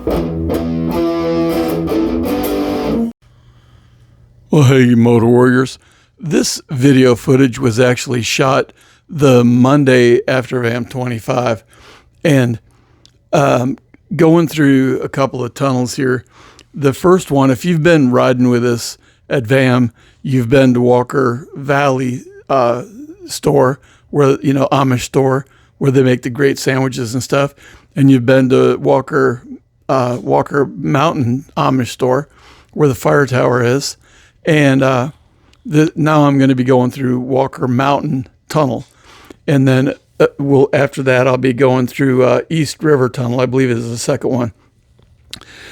Well, hey, you Motor Warriors. This video footage was actually shot the Monday after VAM 25. And going through a couple of tunnels here. The first one, if you've been riding with us at VAM, you've been to Walker Valley store, where, Amish store, where they make the great sandwiches and stuff. And you've been to Walker Mountain Amish store, where the fire tower is. And now I'm going to be going through Walker Mountain Tunnel. And then after that, I'll be going through East River Tunnel, I believe is the second one.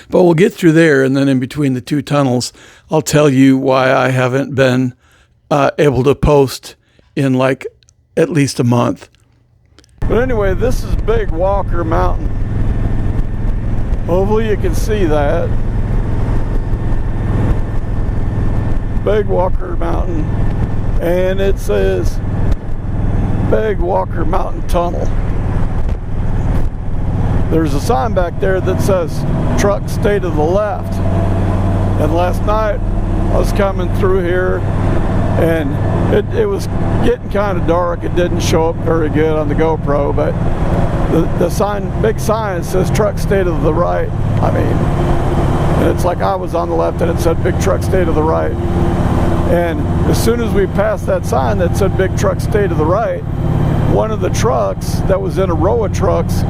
But we'll get through there, and then in between the two tunnels, I'll tell you why I haven't been able to post in like at least a month. But anyway, this is Big Walker Mountain. Hopefully you can see that. Big Walker Mountain, and it says Big Walker Mountain Tunnel. There's a sign back there that says truck stay to the left. And last night I was coming through here, and it was getting kind of dark. It didn't show up very good on the GoPro, but the sign, big sign, says truck stay to the right. And it's like I was on the left and it said big truck stay to the right. And as soon as we passed that sign that said big truck stay to the right, one of the trucks that was in a row of trucks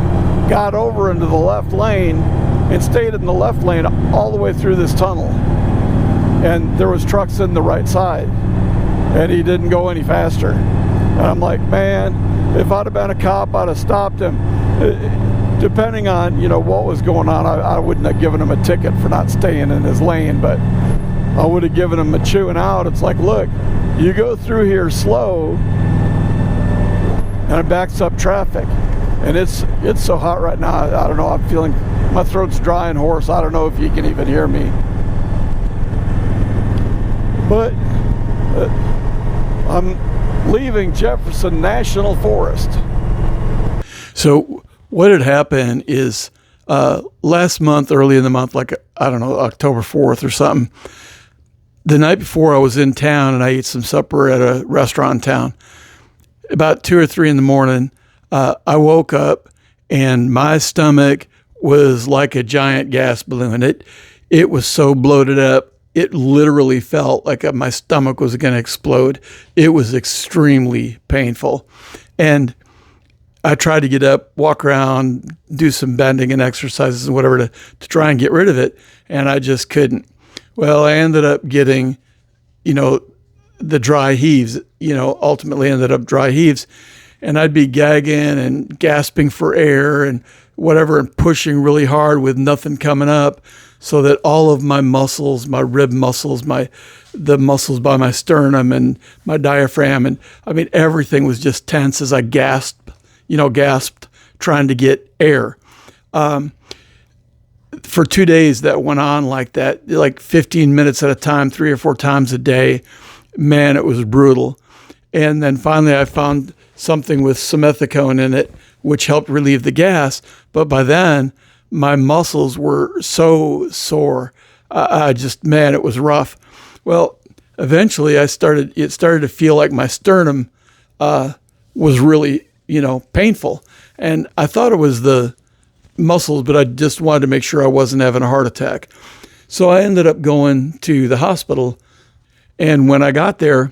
got over into the left lane and stayed in the left lane all the way through this tunnel. And there was trucks in the right side, and he didn't go any faster. And I'm like, man, if I'd have been a cop, I'd have stopped him. Depending on, what was going on, I wouldn't have given him a ticket for not staying in his lane, but I would have given him a chewing out. It's like, look, you go through here slow, and it backs up traffic. And it's so hot right now, I don't know, I'm feeling, my throat's dry and hoarse. I don't know if you can even hear me. But I'm leaving Jefferson National Forest. So what had happened is last month, early in the month, like, I don't know, October 4th or something, the night before I was in town and I ate some supper at a restaurant in town. About 2 or 3 in the morning, I woke up and my stomach was like a giant gas balloon. It was so bloated up, it literally felt like my stomach was going to explode. It was extremely painful. And I tried to get up, walk around, do some bending and exercises and whatever to try and get rid of it, and I just couldn't. Well, I ended up getting, the dry heaves, ultimately ended up dry heaves. And I'd be gagging and gasping for air and whatever and pushing really hard with nothing coming up, so that all of my muscles, my rib muscles, the muscles by my sternum and my diaphragm, and everything was just tense as I gasped trying to get air. For 2 days that went on like that, like 15 minutes at a time, 3 or 4 times a day. Man, it was brutal. And then finally I found something with simethicone in it, which helped relieve the gas. But by then, my muscles were so sore. It was rough. Well, eventually it started to feel like my sternum was really, painful. And I thought it was the muscles, but I just wanted to make sure I wasn't having a heart attack. So I ended up going to the hospital. And when I got there,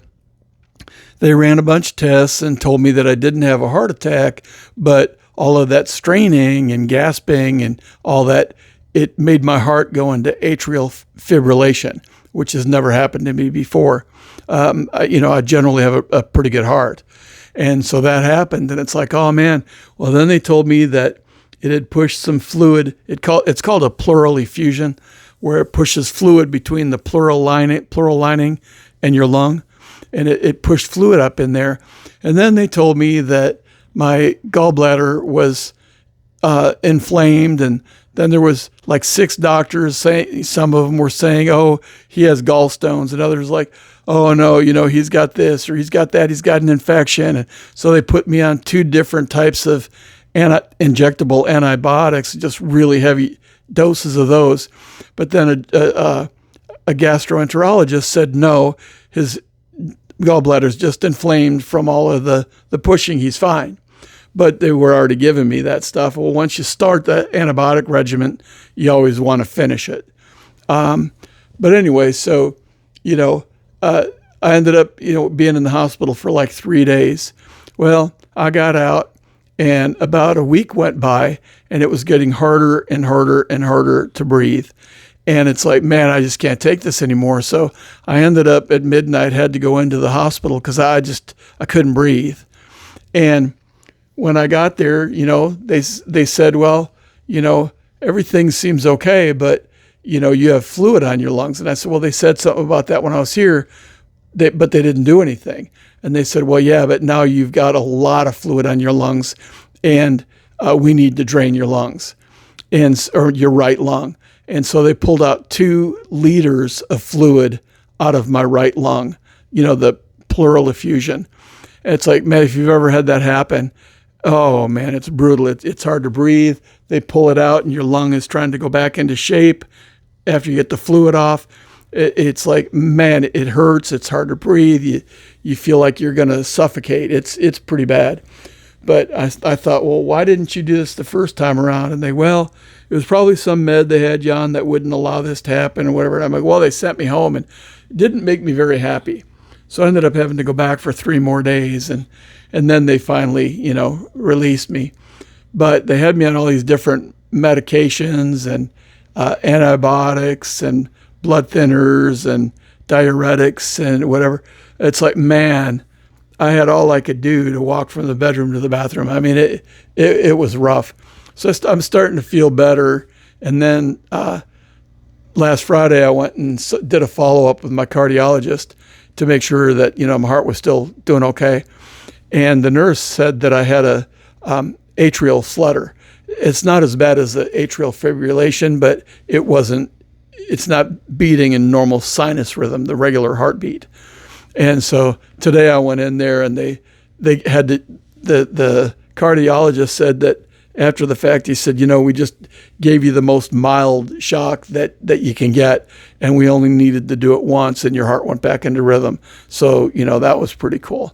they ran a bunch of tests and told me that I didn't have a heart attack, but all of that straining and gasping and all that, it made my heart go into atrial fibrillation, which has never happened to me before. I generally have a pretty good heart. And so that happened, and it's like, oh man. Well, then they told me that it had pushed some fluid. It's called a pleural effusion, where it pushes fluid between the pleural lining and your lung. And it pushed fluid up in there. And then they told me that my gallbladder was inflamed. And then there was like 6 doctors saying, some of them were saying, oh, he has gallstones. And others like, oh no, he's got this or he's got that, he's got an infection. And so they put me on 2 different types of injectable antibiotics, just really heavy doses of those. But then a gastroenterologist said no, his gallbladder's just inflamed from all of the pushing. He's fine. But they were already giving me that stuff. Well, once you start that antibiotic regimen, you always want to finish it. But anyway, so, I ended up, being in the hospital for like 3 days. Well, I got out, and about a week went by, and it was getting harder and harder and harder to breathe. And it's like, man, I just can't take this anymore. So I ended up at midnight, had to go into the hospital because I couldn't breathe. And when I got there, they said, well, everything seems okay, but, you have fluid on your lungs. And I said, well, they said something about that when I was here, but they didn't do anything. And they said, well, yeah, but now you've got a lot of fluid on your lungs, and we need to drain your lungs or your right lung. And so they pulled out 2 liters of fluid out of my right lung, the pleural effusion. And it's like, man, if you've ever had that happen, oh man, it's brutal. It's hard to breathe. They pull it out and your lung is trying to go back into shape after you get the fluid off. It's like, man, it hurts. It's hard to breathe. You feel like you're going to suffocate. It's pretty bad. But I thought, well, why didn't you do this the first time around? And well, it was probably some med they had you on that wouldn't allow this to happen or whatever. And I'm like, well, they sent me home, and it didn't make me very happy. So I ended up having to go back for 3 more days. And then they finally, released me. But they had me on all these different medications and antibiotics and blood thinners and diuretics and whatever. It's like, man, I had all I could do to walk from the bedroom to the bathroom. I mean, it was rough. So I'm starting to feel better. And then last Friday, I went and did a follow-up with my cardiologist to make sure that, my heart was still doing okay. And the nurse said that I had a atrial flutter. It's not as bad as the atrial fibrillation, but it's not beating in normal sinus rhythm, the regular heartbeat. And so today I went in there, and they had the cardiologist said that after the fact, he said, we just gave you the most mild shock that you can get, and we only needed to do it once, and your heart went back into rhythm. So, that was pretty cool.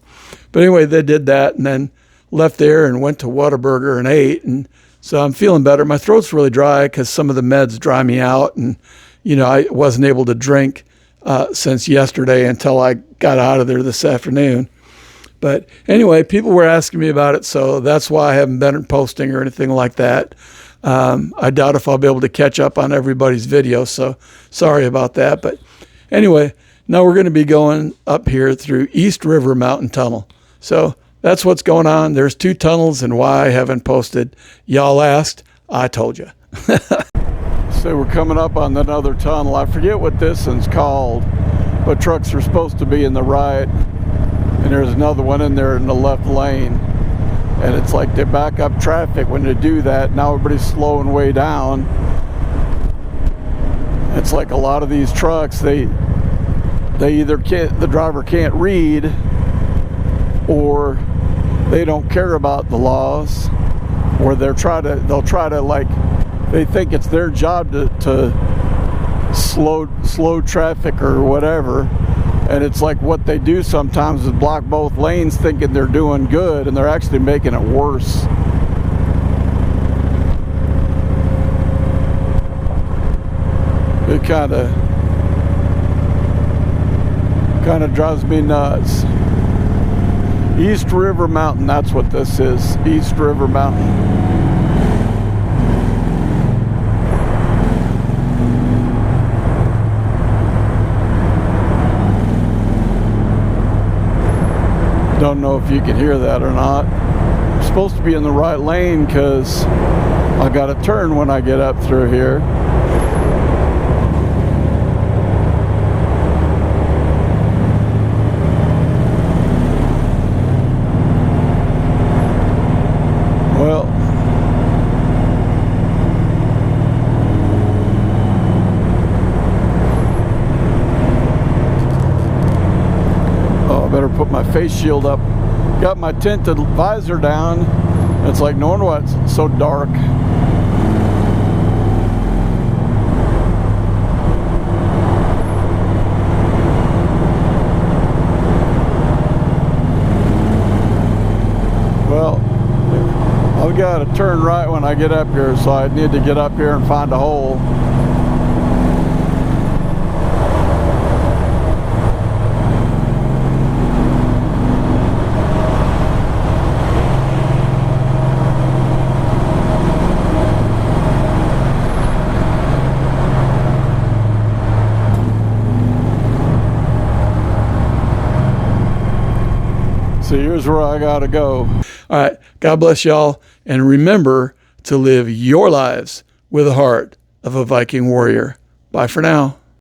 But anyway, they did that, and then left there and went to Whataburger and ate. And so I'm feeling better. My throat's really dry because some of the meds dry me out, and, I wasn't able to drink since yesterday until I got out of there this afternoon. But anyway, people were asking me about it, so that's why I haven't been posting or anything like that. I doubt if I'll be able to catch up on everybody's video, so sorry about that. But anyway, now we're going to be going up here through East River Mountain Tunnel. So that's what's going on. There's 2 tunnels, and why I haven't posted. Y'all asked, I told you. So we're coming up on another tunnel. I forget what this one's called, but trucks are supposed to be in the right. And there's another one in there in the left lane. And it's like they back up traffic when they do that. Now everybody's slowing way down. It's like a lot of these trucks, they either the driver can't read, or they don't care about the laws, or they'll try to like, they think it's their job to slow traffic or whatever. And it's like what they do sometimes is block both lanes thinking they're doing good, and they're actually making it worse. It kind of drives me nuts. East River Mountain, that's what this is. East River Mountain. Don't know if you can hear that or not. I'm supposed to be in the right lane because I got to turn when I get up through here. Well, oh, I better put my face shield up. Got my tinted visor down, It's like, no wonder why it's so dark. Well, I've got to turn right when I get up here, so I need to get up here and find a hole. So here's where I gotta go. All right, God bless y'all, and remember to live your lives with the heart of a Viking warrior. Bye for now.